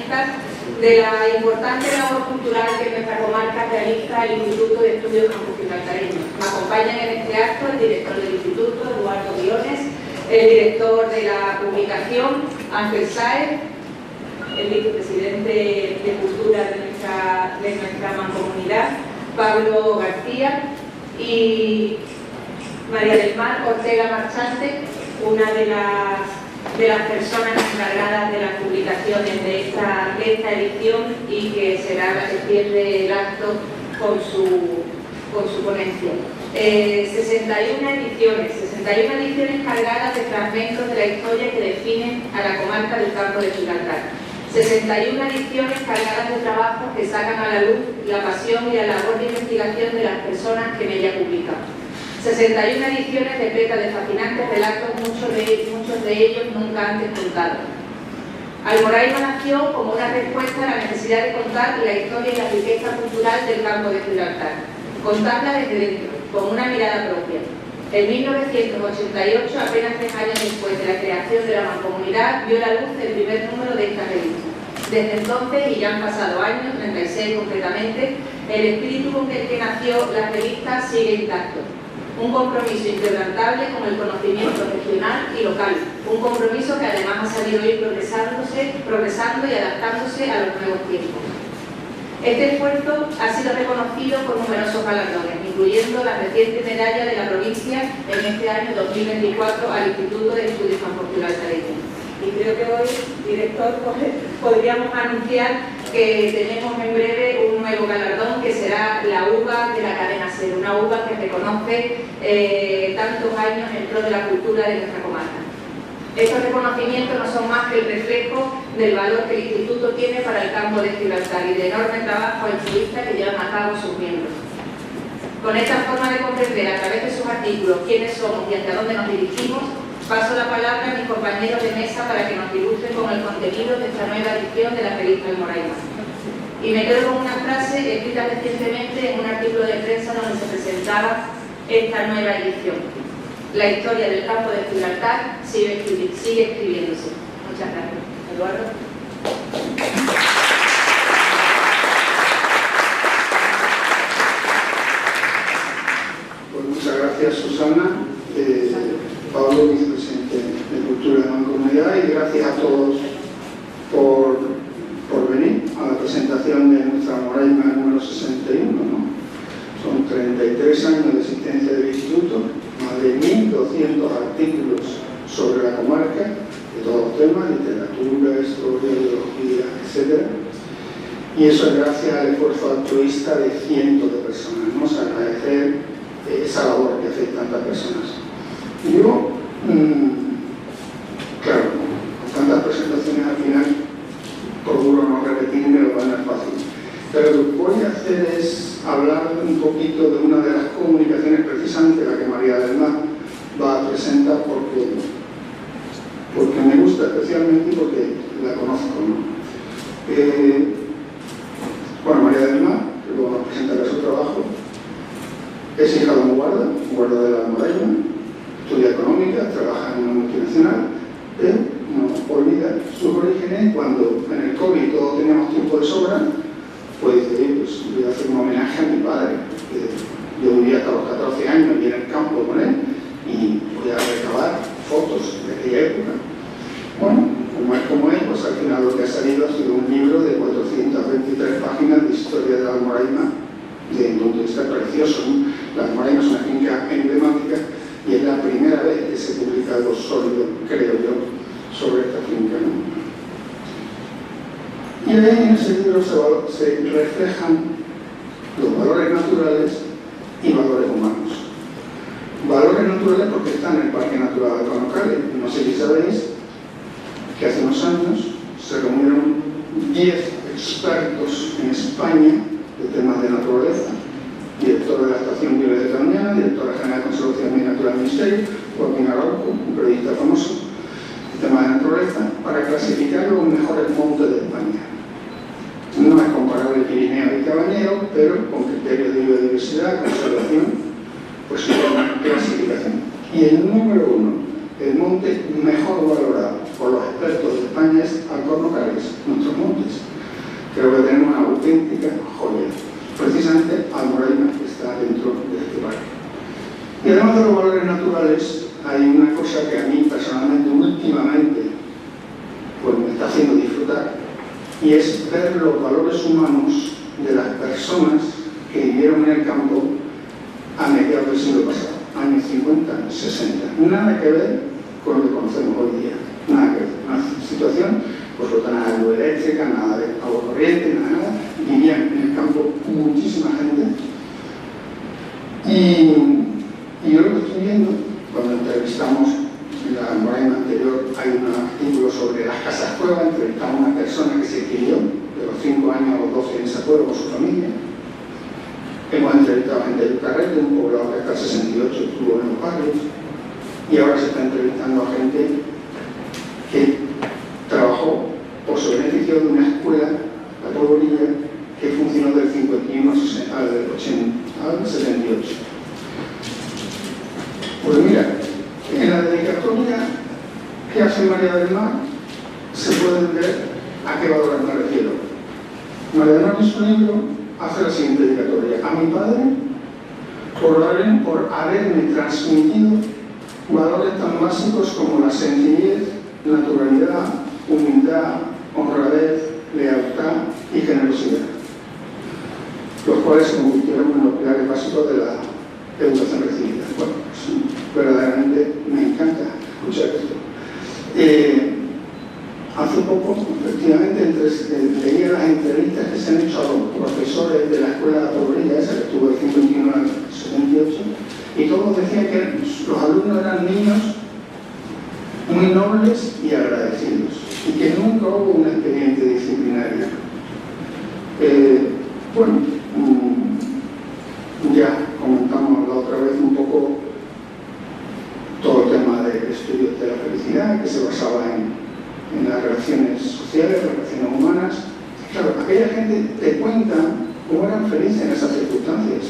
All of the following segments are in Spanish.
protagonistas de la importante labor cultural que en nuestra comarca realiza el Instituto de Estudios Campos-Gibraltareños. Me acompañan en este acto el director del Instituto, Eduardo Guiones, el director de la publicación, Ángel Sáez, el vicepresidente de Cultura de nuestra mancomunidad, Pablo García, y María del Mar Ortega Marchante, una de las personas encargadas de las publicaciones de esta edición y que será la que cierre el acto con su ponencia. 61 ediciones cargadas de fragmentos de la historia que definen a la comarca del Campo de Gibraltar. 61 ediciones cargadas de trabajos que sacan a la luz la pasión y la labor de investigación de las personas que en ella publican. 61 ediciones repletas de fascinantes relatos, muchos de ellos nunca antes contados. Almoraima nació como una respuesta a la necesidad de contar la historia y la riqueza cultural del Campo de Gibraltar. Contarla desde dentro, con una mirada propia. En 1988, apenas 3 años después de la creación de la mancomunidad, vio la luz el primer número de esta revista. Desde entonces, y ya han pasado años, 36 concretamente, el espíritu con el que nació la revista sigue intacto. Un compromiso inquebrantable con el conocimiento regional y local. Un compromiso que además ha sabido ir progresando y adaptándose a los nuevos tiempos. Este esfuerzo ha sido reconocido con numerosos galardones, incluyendo la reciente medalla de la provincia en este año 2024 al Instituto de Estudios Campos-Gibraltareños. Y creo que hoy, director, podríamos anunciar que tenemos en breve un nuevo galardón que será la uva de la cadena SER, una uva que reconoce tantos años en pro de la cultura de nuestra comarca. Estos reconocimientos no son más que el reflejo del valor que el Instituto tiene para el Campo de Gibraltar y del enorme trabajo altruista que llevan a cabo sus miembros. Con esta forma de comprender a través de sus artículos quiénes somos y hacia dónde nos dirigimos, paso la palabra a mis compañeros de mesa para que nos ilustren con el contenido de esta nueva edición de la revista Almoraima. Y me quedo con una frase escrita recientemente en un artículo de prensa donde se presentaba esta nueva edición. La historia del Campo de Gibraltar sigue escribiéndose. Muchas gracias. Eduardo. Pues muchas gracias, Susana. Pablo, vicepresidente de Cultura de Mancomunidad, y gracias a todos por venir a la presentación de nuestra Almoraima número 61, ¿no? Son 33 años de existencia del Instituto, más de 1.200 artículos sobre la comarca, de todos los temas, literatura, historia, biología, etc. Y eso es gracias al esfuerzo altruista de cientos de personas. Vamos a agradecer esa labor que hacen tantas personas. Y yo, claro, con tantas presentaciones al final, procuro no repetirme, lo cual no es fácil. Pero lo que voy a hacer es hablar un poquito de una de las comunicaciones, precisamente la que María del Mar va a presentar, porque me gusta especialmente y porque la conozco, ¿no? Bueno, María del Mar, que luego nos presentará su trabajo, es hija de un guarda de la Almoraima, estudia económica, trabaja en una multinacional, pero no olvida sus orígenes. Cuando en el COVID todos teníamos tiempo de sobra, pues dice, pues voy a hacer un homenaje a mi padre. Yo vivía hasta los 14 años y en el campo con él, y voy a recabar fotos de aquella época. Bueno, como es, pues al final lo que ha salido ha sido un libro de 423 páginas de historia de la Almoraima, de un punto de vista precioso, ¿no? La Almoraima es una finca emblemática y es la primera vez que se publica algo sólido, creo yo, sobre esta finca, ¿no? Y ahí en ese libro se reflejan los valores naturales y valores humanos. Valores naturales porque están en el Parque Natural de Conocales. No sé si sabéis que hace unos años se reunieron 10 expertos en España de temas de naturaleza, director de la Estación Violeta de Tañana, directora general de Conservación Natural del Ministerio, Joaquín Araujo, un periodista famoso de temas de naturaleza, para clasificar los mejores montes de España. No es comparable Pirineo y Cabañero, pero con criterios de biodiversidad, conservación, pues es una clasificación. Y el número 1, el monte mejor valorado por los expertos de España, es Alcornocales, nuestros montes. Creo que tenemos una auténtica joya. Precisamente Almoraima está dentro de este parque. Y además de los valores naturales, hay una cosa que a mí personalmente, últimamente, pues me está haciendo disfrutar, y es ver los valores humanos de las personas que vivieron en el campo a mediados del siglo pasado, años 50, 60. Nada que ver con lo que conocemos hoy día. Nada que ver. Una situación, pues no nada de luz eléctrica, nada de agua corriente, nada. Vivían en el campo muchísima gente. Y yo lo que estoy viendo, cuando entrevistamos en la Almoraima anterior, hay un artículo sobre las casas cuevas, entrevistamos a una persona que se crió de los 5 años a los 12 en esa cueva con su familia. Hemos entrevistado a gente de Yucarrete, un poblado que hasta el 68 estuvo en los barrios, y ahora se está entrevistando a gente que trabajó por su beneficio de una escuela, la Polvorilla, que funcionó del 51 al 78. Pues mira, en la dedicatoria que hace María del Mar se pueden ver a qué valores me refiero. María del Mar en su libro hace la siguiente dedicatoria: a mi padre por haberme transmitido valores tan básicos como la sencillez, naturalidad, humildad, honradez, lealtad y generosidad, los cuales se convirtieron en los pilares básicos de la educación recibida. Bueno, pues, verdaderamente me encanta escuchar esto. Hace poco, efectivamente, leía las entrevistas que se han hecho a los profesores de la escuela de la Polvorilla, esa que estuvo del 51 al 78, y todos decían que los alumnos eran niños muy nobles y agradecidos, y que nunca hubo un expediente disciplinario. Bueno, ya comentamos la otra vez un poco todo el tema de estudios de la felicidad, que se basaba en las relaciones sociales, las relaciones humanas. Claro, aquella gente te cuenta cómo eran felices en esas circunstancias,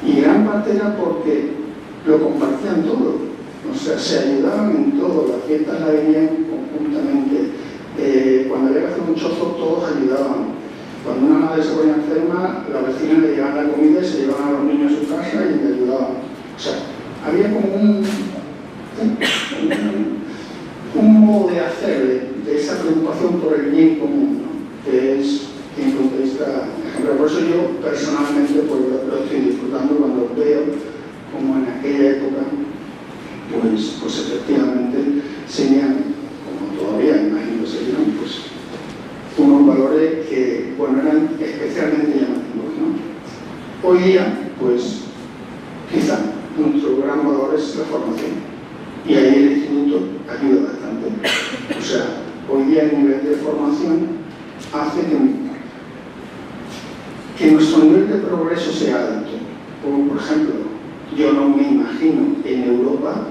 y gran parte era porque lo compartían todo, o sea, se ayudaban en todo, las fiestas las vivían conjuntamente, cuando había que hacer un chozo todos ayudaban. Cuando una madre se ponía enferma, la vecina le llevaban la comida y se llevaban a los niños a su casa y le ayudaban. O sea, había como un modo de hacer, de esa preocupación por el bien común, ¿no? Que es, desde mi punto de vista, ejemplar. Por eso yo personalmente pues, lo estoy disfrutando cuando veo como en aquella época, pues efectivamente serían, como todavía imagino serían, pues unos valores que, bueno, eran especialmente llamativos, ¿no? Hoy día, pues, quizá nuestro gran valor es la formación, y ahí el instituto ayuda bastante. O sea, hoy día el nivel de formación hace que nuestro nivel de progreso sea alto. Como por ejemplo, yo no me imagino en Europa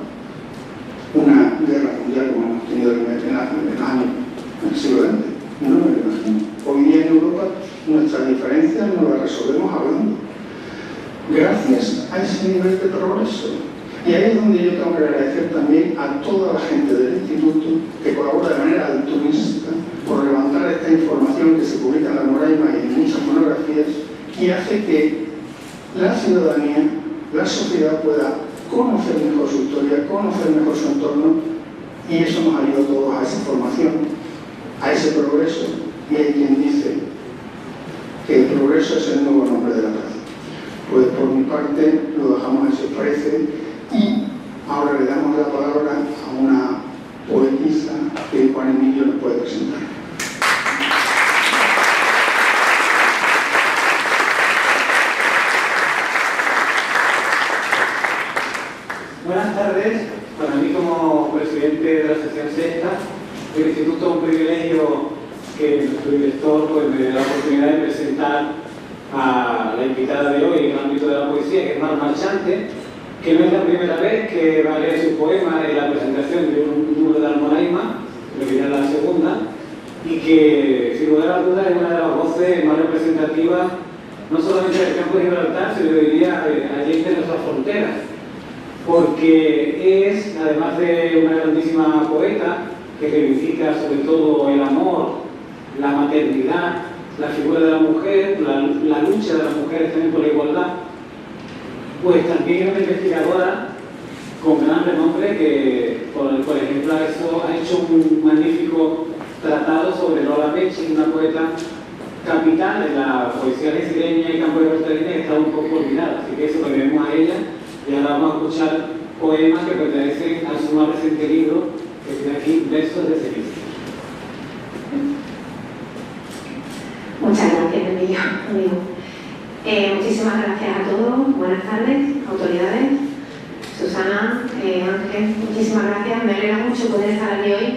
una guerra mundial como hemos tenido en el siglo XX. No me lo imagino. Hoy día en Europa nuestras diferencias nos las resolvemos hablando, gracias a ese nivel de progreso. Y ahí es donde yo tengo que agradecer también a toda la gente del instituto que colabora de manera altruista por levantar esta información que se publica en la Almoraima y en muchas monografías, y hace que la ciudadanía, la sociedad pueda conocer mejor su historia, conocer mejor su entorno, y eso nos ayuda a todos a esa formación, a ese progreso. Y hay quien dice que el progreso es el nuevo nombre de la paz. Pues por mi parte lo dejamos así, os parece, y ahora le damos la palabra a una poetisa que Juan Emilio nos puede presentar. Buenas tardes. Para mí, como presidente de la sección sexta del instituto, un privilegio que nuestro director pues, me dé la oportunidad de presentar a la invitada de hoy en el ámbito de la poesía, que es Mar Marchante, que no es la primera vez que va a leer su poema en la presentación de un libro de Almoraima, lo que ya es la segunda, y que, sin lugar a dudas, es una de las voces más representativas, no solamente del campo de Gibraltar, sino yo diría allí de nuestras fronteras, porque es, además de una grandísima poeta, que reivindica sobre todo el amor, la maternidad la figura de la mujer, la lucha de las mujeres también por la igualdad, pues también es una investigadora con gran renombre que, por ejemplo, ha hecho un magnífico tratado sobre Lola Pechi, una poeta capital de la poesía brasileña y campo de Bertolini, que está un poco olvidada, así que eso lo debemos a ella. Y ahora vamos a escuchar poemas que pertenecen a su más reciente libro, que tiene aquí Versos de Sevilla. Muchas gracias, amigo. Muchísimas gracias a todos. Buenas tardes, autoridades. Susana, Ángel, muchísimas gracias. Me alegra mucho poder estar aquí hoy.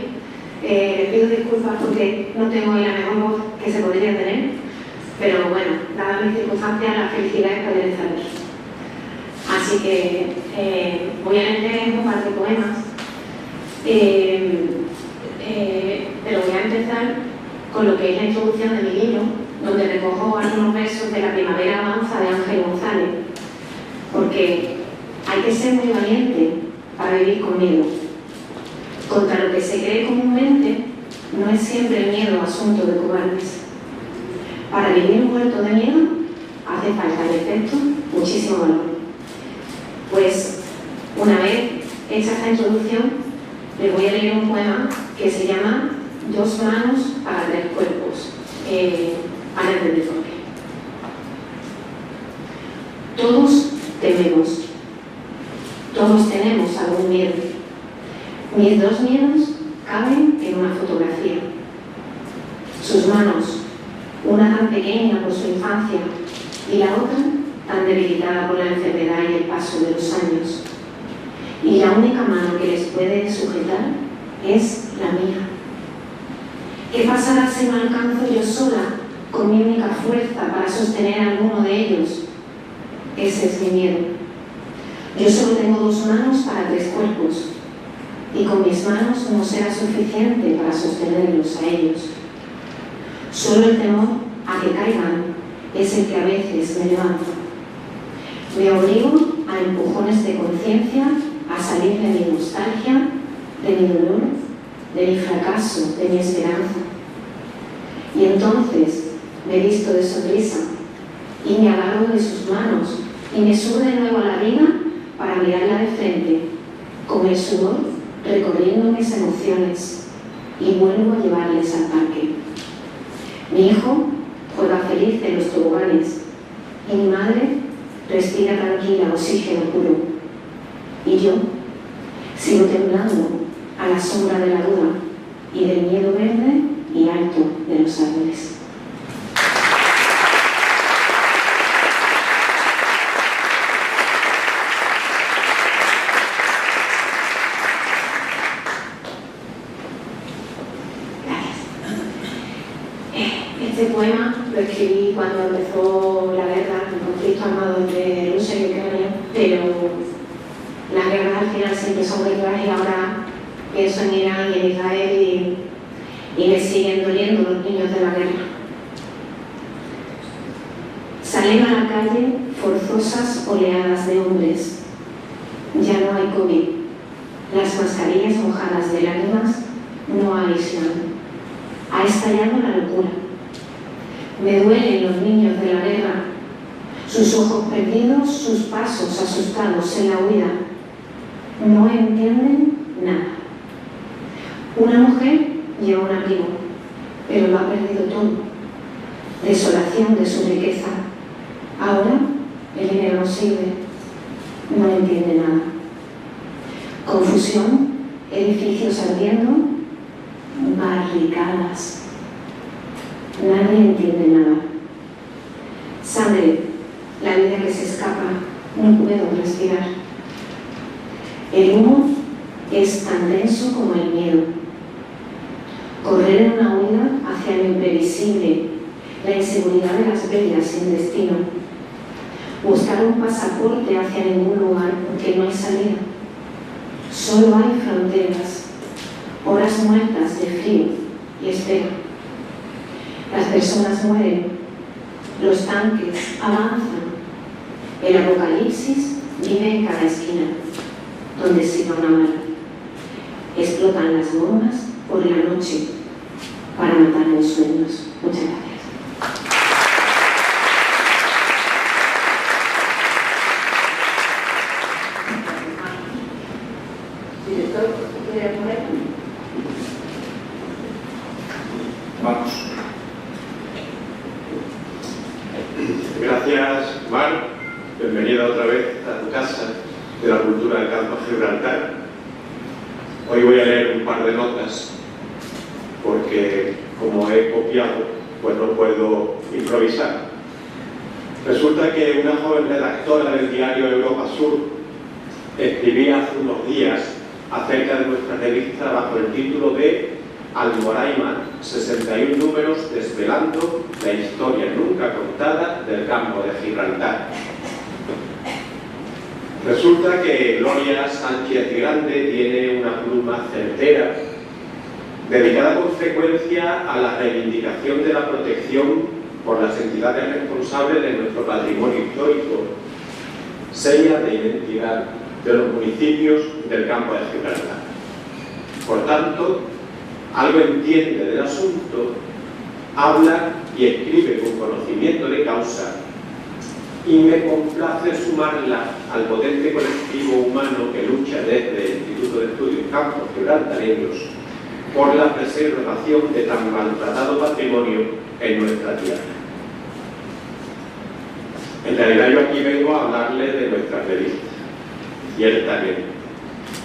Les pido disculpas porque no tengo hoy la mejor voz que se podría tener, pero bueno, dadas mis circunstancias, la felicidad es poder estar aquí. Así que voy a leer un par de poemas, pero voy a empezar con lo que es la introducción de mi libro, donde recojo algunos versos de La primavera avanza de Ángel González, porque hay que ser muy valiente para vivir con miedo. Contra lo que se cree comúnmente, no es siempre el miedo asunto de cobardes. Para vivir muerto de miedo, hace falta, en efecto, muchísimo valor. Pues, una vez hecha esta introducción, les voy a leer un poema que se llama Dos manos para tres cuerpos. Para entender por qué. Todos tememos. Todos tenemos algún miedo. Mis dos miedos caben en una fotografía. Sus manos, una tan pequeña por su infancia y la otra tan debilitada por la enfermedad y el paso de los años. Y la única mano que les puede sujetar es la mía. ¿Qué pasará si no alcanzo yo sola con mi única fuerza para sostener a alguno de ellos? Ese es mi miedo. Yo solo tengo dos manos para tres cuerpos. Y con mis manos no será suficiente para sostenerlos a ellos. Solo el temor a que caigan es el que a veces me levanta. Me obligo a empujones de conciencia a salir de mi nostalgia, de mi dolor, de mi fracaso, de mi esperanza. Y entonces me visto de sonrisa y me agarro de sus manos y me subo de nuevo a la vida para mirarla de frente, con el sudor recorriendo mis emociones, y vuelvo a llevarles al parque. Mi hijo juega feliz en los toboganes y mi madre respira tranquila oxígeno puro. Y yo sigo temblando a la sombra de la duda y del miedo verde y alto de los árboles. Este poema lo escribí cuando empezó la guerra, el conflicto armado entre Rusia y Ucrania, pero las guerras al final siempre son guerras y ahora pienso en Irán y en Israel y me siguen doliendo los niños de la guerra. Salen a la calle forzosas oleadas de hombres. Ya no hay COVID. Las mascarillas mojadas de lágrimas no aíslan. Ha estallado la locura. Me duelen los niños de la guerra, sus ojos perdidos, sus pasos asustados en la huida. No entienden nada. Una mujer lleva un abrigo, pero lo ha perdido todo. Desolación de su riqueza. Ahora el dinero no sirve. No entiende nada. Confusión, edificios ardiendo, barricadas. Nadie entiende nada. Sangre, la vida que se escapa, no puedo respirar. El humo es tan denso como el miedo. Correr en una huida hacia lo imprevisible, la inseguridad de las bellas sin destino. Buscar un pasaporte hacia ningún lugar porque no hay salida. Solo hay fronteras, horas muertas de frío y espera. Las personas mueren, los tanques avanzan, el apocalipsis vive en cada esquina, donde siga una bala. Explotan las bombas por la noche para matar los sueños. Muchas gracias. puerta a tu casa de la cultura del campo de Gibraltar. Hoy voy a leer un par de notas porque, como he copiado, pues no puedo improvisar. Resulta que una joven redactora del diario Europa Sur escribía hace unos días acerca de nuestra revista bajo el título de Almoraima, 61 números desvelando la historia nunca contada del campo de Gibraltar. Resulta que Gloria Sánchez Grande tiene una pluma certera, dedicada con frecuencia a la reivindicación de la protección por las entidades responsables de nuestro patrimonio histórico, señas de identidad de los municipios del campo de Gibraltar. Por tanto, algo entiende del asunto, habla y escribe con conocimiento de causa, y me complace sumarla al potente colectivo humano que lucha desde el Instituto de Estudios Campos Gibraltareños por la preservación de tan maltratado patrimonio en nuestra tierra. En realidad yo aquí vengo a hablarle de nuestra revista, ciertamente,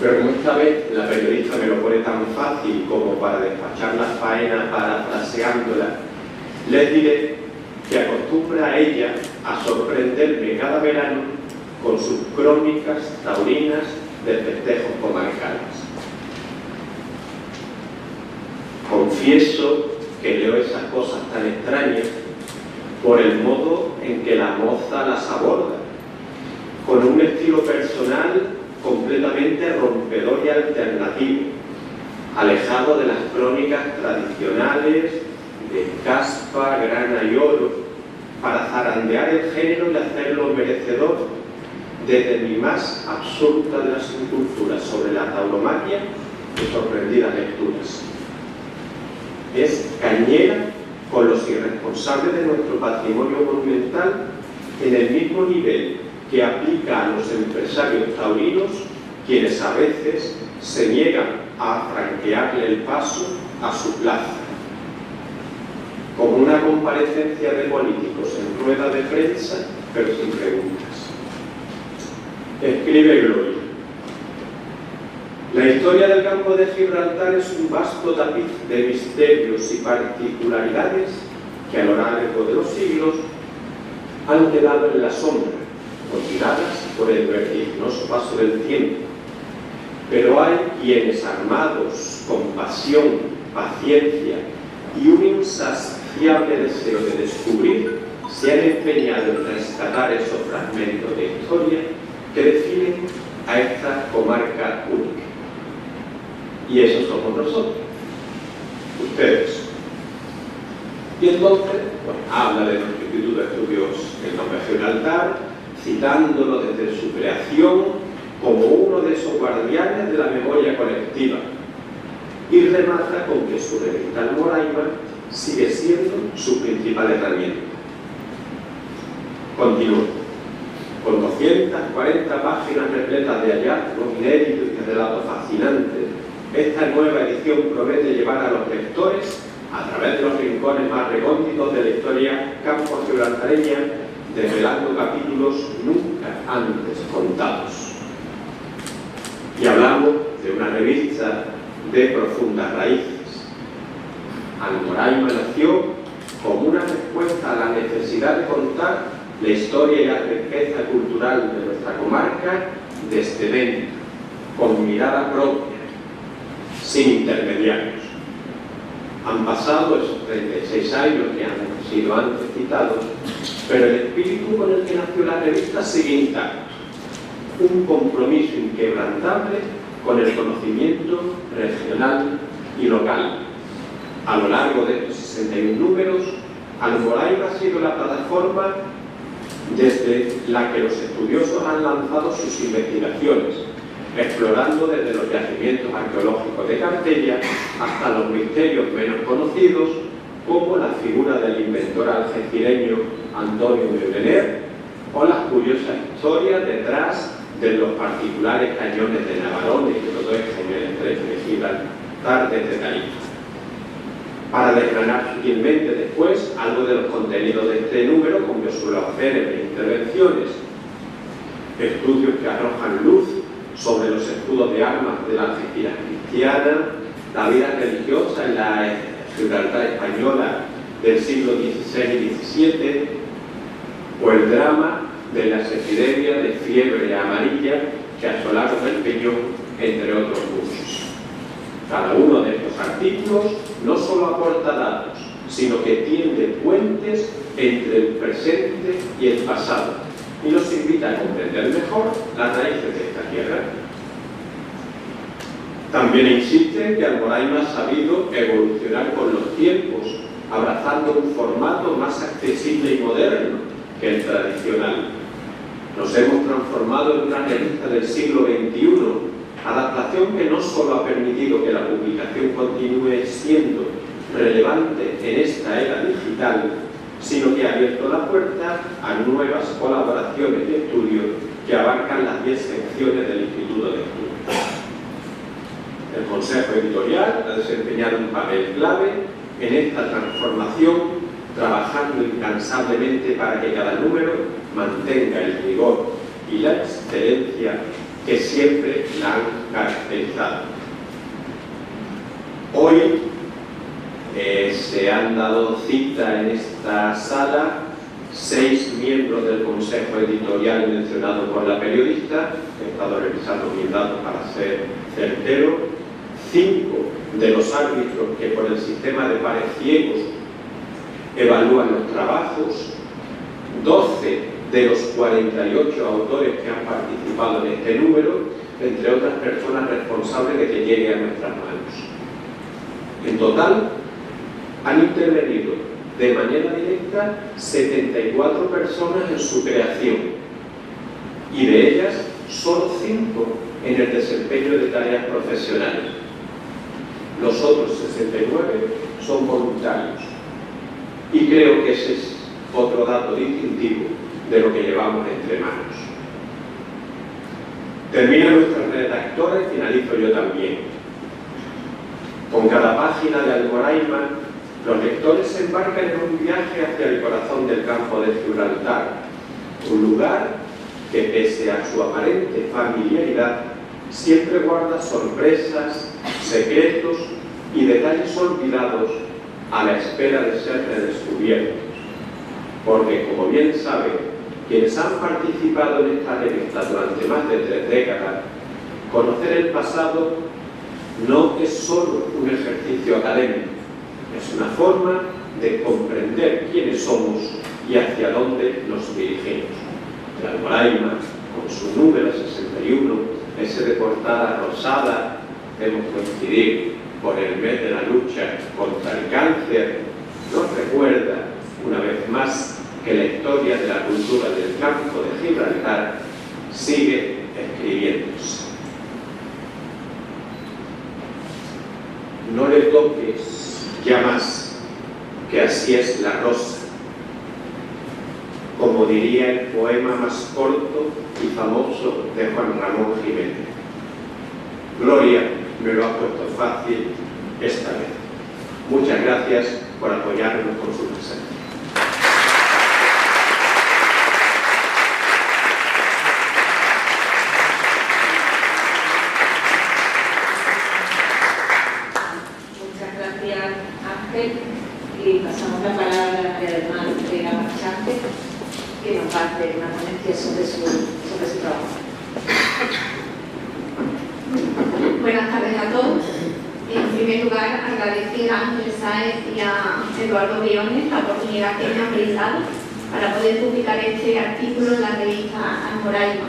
pero como esta vez la periodista me lo pone tan fácil como para despachar las faenas parafraseándola, les diré que acostumbra a ella a sorprenderme cada verano con sus crónicas taurinas de festejos comarcales. Confieso que leo esas cosas tan extrañas por el modo en que la moza las aborda, con un estilo personal completamente rompedor y alternativo, alejado de las crónicas tradicionales de caspa, grana y oro, para zarandear el género y hacerlo merecedor desde mi más absurda de las inculturas sobre la tauromaquia y sorprendidas lecturas. Es cañera con los irresponsables de nuestro patrimonio monumental en el mismo nivel que aplica a los empresarios taurinos, quienes a veces se niegan a franquearle el paso a su plaza. Como una comparecencia de políticos en rueda de prensa, pero sin preguntas. Escribe Gloria: la historia del campo de Gibraltar es un vasto tapiz de misterios y particularidades que a lo largo de los siglos han quedado en la sombra, olvidadas por el vertiginoso paso del tiempo. Pero hay quienes, armados con pasión, paciencia y un insaciable deseo de descubrir, se han empeñado en rescatar esos fragmentos de historia que definen a esta comarca única. Y esos somos nosotros, ustedes. Y entonces, bueno, habla de nuestro Instituto de Estudios del Campo de Gibraltar, citándolo desde su creación como uno de esos guardianes de la memoria colectiva, y remata con que su revista Almoraima sigue siendo su principal herramienta. Continúa. Con 240 páginas repletas de hallazgos inéditos y relatos fascinantes, esta nueva edición promete llevar a los lectores a través de los rincones más recónditos de la historia campo gibraltareña, desvelando capítulos nunca antes contados. Y hablamos de una revista de profundas raíces. Almoraima nació como una respuesta a la necesidad de contar la historia y la riqueza cultural de nuestra comarca desde dentro, con mirada propia, sin intermediarios. Han pasado esos 36 años que han sido antes citados, pero el espíritu con el que nació la revista sigue intacto. Un compromiso inquebrantable con el conocimiento regional y local. A lo largo de estos 61 números, Almoraima ha sido la plataforma desde la que los estudiosos han lanzado sus investigaciones, explorando desde los yacimientos arqueológicos de Cartella hasta los misterios menos conocidos, como la figura del inventor algecireño Antonio de Brener o las curiosas historias detrás de los particulares cañones de Navarone que protegen el estrecho de Gibraltar desde Tarifa. Para desgranar sutilmente después algo de los contenidos de este número, como yo suelo hacer en mis intervenciones. estudios que arrojan luz sobre los escudos de armas de la Algeciras cristiana, la vida religiosa en la Gibraltar española del siglo XVI y XVII, o el drama de las epidemias de fiebre amarilla que asolaron el Peñón, entre otros muchos. Cada uno de estos artículos no solo aporta datos, sino que tiende puentes entre el presente y el pasado y nos invita a comprender mejor las raíces de esta tierra. También insiste que Almoraima ha sabido evolucionar con los tiempos, abrazando un formato más accesible y moderno que el tradicional. Nos hemos transformado en una revista del siglo XXI, adaptación que no solo ha permitido que la publicación continúe siendo relevante en esta era digital, sino que ha abierto la puerta a nuevas colaboraciones de estudio que abarcan las 10 secciones del Instituto de Estudios. El Consejo Editorial ha desempeñado un papel clave en esta transformación, trabajando incansablemente para que cada número mantenga el rigor y la excelencia que siempre la han caracterizado. Hoy se han dado cita en esta sala 6 miembros del Consejo Editorial mencionado por la periodista. He estado revisando mis datos para ser certero. 5 de los árbitros que por el sistema de pares ciegos evalúan los trabajos, 12 de los 48 autores que han participado en este número, entre otras personas responsables de que llegue a nuestras manos. En total, han intervenido de manera directa 74 personas en su creación, y de ellas solo 5 en el desempeño de tareas profesionales. Los otros 69 son voluntarios, y creo que ese es otro dato distintivo de lo que llevamos entre manos. Termina nuestra redactora y finalizo yo también. Con cada página de Almoraima, los lectores se embarcan en un viaje hacia el corazón del campo de Gibraltar, un lugar que, pese a su aparente familiaridad, siempre guarda sorpresas, secretos y detalles olvidados a la espera de ser redescubiertos. Porque, como bien saben quienes han participado en esta revista durante más de 3 décadas, conocer el pasado no es solo un ejercicio académico, es una forma de comprender quiénes somos y hacia dónde nos dirigimos. El Almoraima, con su número 61, ese de portada rosada, debemos coincidir por el mes de la lucha contra el cáncer, nos recuerda una vez más que la historia de la cultura del campo de Gibraltar sigue escribiéndose. No le toques ya más, que así es la rosa, como diría el poema más corto y famoso de Juan Ramón Jiménez. Gloria me lo ha puesto fácil esta vez. Muchas gracias por apoyarnos con su presencia. Y pasamos la palabra al hermano Vega Marchante, que nos va a hacer una ponencia sobre su trabajo. Buenas tardes a todos. En primer lugar, agradecer a Ángel Sáez y a Eduardo Briones la oportunidad que me han brindado para poder publicar este artículo en la revista Almoraima.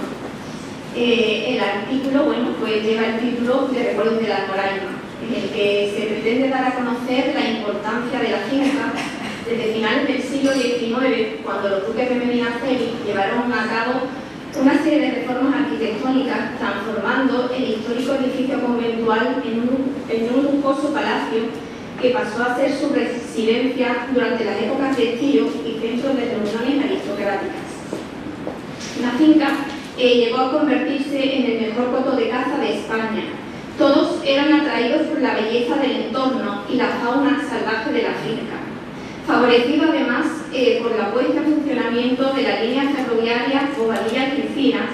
El artículo, pues lleva el título de Recuerdos de la Almoraima, en el que se pretende dar a conocer la importancia de la finca desde finales del siglo XIX, cuando los duques de Medinaceli llevaron a cabo una serie de reformas arquitectónicas, transformando el histórico edificio conventual en un lujoso palacio que pasó a ser su residencia durante las épocas de estío y centro de reuniones aristocráticas. La finca llegó a convertirse en el mejor coto de caza de España. Todos eran atraídos por la belleza del entorno y la fauna salvaje de la finca, favorecido además por la puesta en funcionamiento de la línea ferroviaria Bobadilla-Algeciras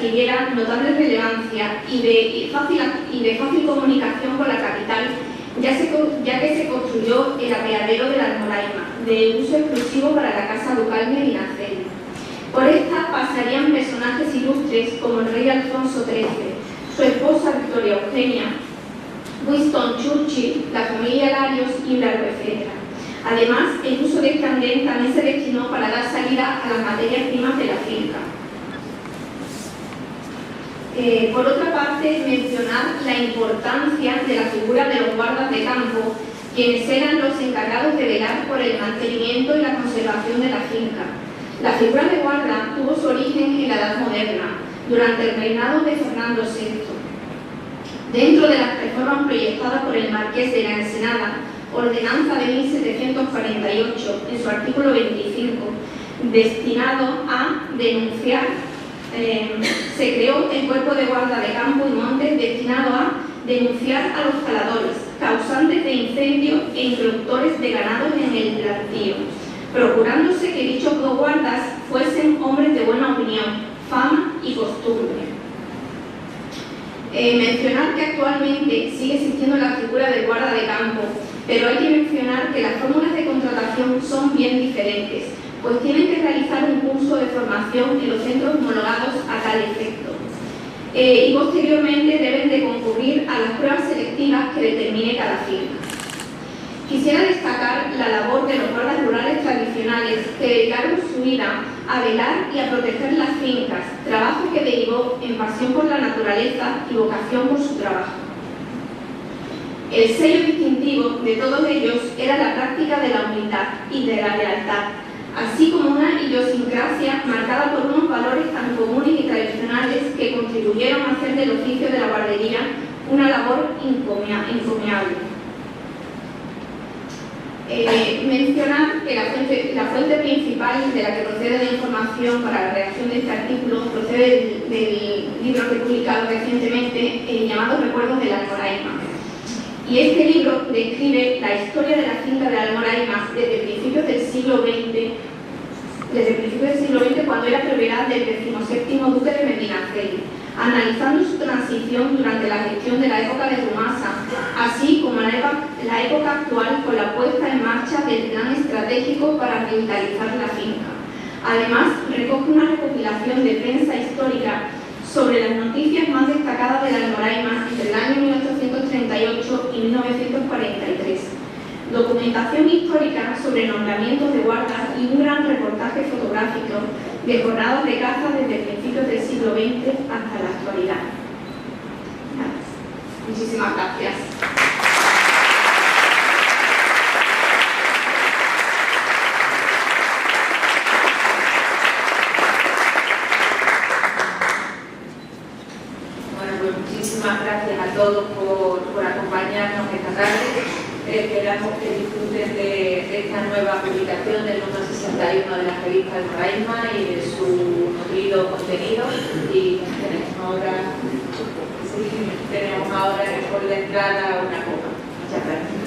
adquiriera notable relevancia y de fácil comunicación con la capital, ya que se construyó el apeadero de la Almoraima, de uso exclusivo para la casa ducal medinaceli. Por esta pasarían personajes ilustres como el rey Alfonso XIII, su esposa Victoria Eugenia, Winston Churchill, la familia Larios y un largo etcétera. Además, el uso de este andén también se destinó para dar salida a las materias primas de la finca. Por otra parte, mencionar la importancia de la figura de los guardas de campo, quienes eran los encargados de velar por el mantenimiento y la conservación de la finca. La figura de guarda tuvo su origen en la Edad Moderna, durante el reinado de Fernando VI. Dentro de las reformas proyectadas por el Marqués de la Ensenada, Ordenanza de 1748, en su artículo 25, destinado a denunciar, se creó el Cuerpo de Guarda de Campo y Montes destinado a denunciar a los caladores, causantes de incendios e introductores de ganados en el plantío, procurándose que dichos dos guardas fuesen hombres de buena opinión, fama y costumbre. Mencionar que actualmente sigue existiendo la figura del guarda de campo, pero hay que mencionar que las fórmulas de contratación son bien diferentes, pues tienen que realizar un curso de formación en los centros homologados a tal efecto. Y posteriormente deben de concurrir a las pruebas selectivas que determine cada finca. Quisiera destacar la labor de los guardas rurales tradicionales que dedicaron su vida a velar y a proteger las fincas, trabajo que derivó en pasión por la naturaleza y vocación por su trabajo. El sello distintivo de todos ellos era la práctica de la humildad y de la lealtad, así como una idiosincrasia marcada por unos valores tan comunes y tradicionales que contribuyeron a hacer del oficio de la guardería una labor encomiable. Mencionar que la fuente principal de la que procede la información para la redacción de este artículo procede del libro que he publicado recientemente llamado Recuerdos de la Almoraima. Y este libro describe la historia de la finca de la Almoraima desde principios del siglo XX, cuando era propiedad del 17º duque de Medinaceli, analizando su transición durante la gestión de la época de Rumasa, así como la época actual con la puesta en marcha del plan estratégico para revitalizar la finca. Además, recoge una recopilación de prensa histórica sobre las noticias más destacadas de la Almoraima entre el año 1838 y 1943. Documentación histórica sobre nombramientos de guardas y un gran reportaje fotográfico de jornadas de caza desde principios del siglo XX hasta la actualidad. Muchísimas gracias. Bueno, pues muchísimas gracias a todos por acompañarnos esta tarde. Esperamos que disfruten de esta nueva publicación del número 61 de la revista Almoraima y de su nutrido contenido. Y tenemos ahora por la entrada una copa. Muchas gracias.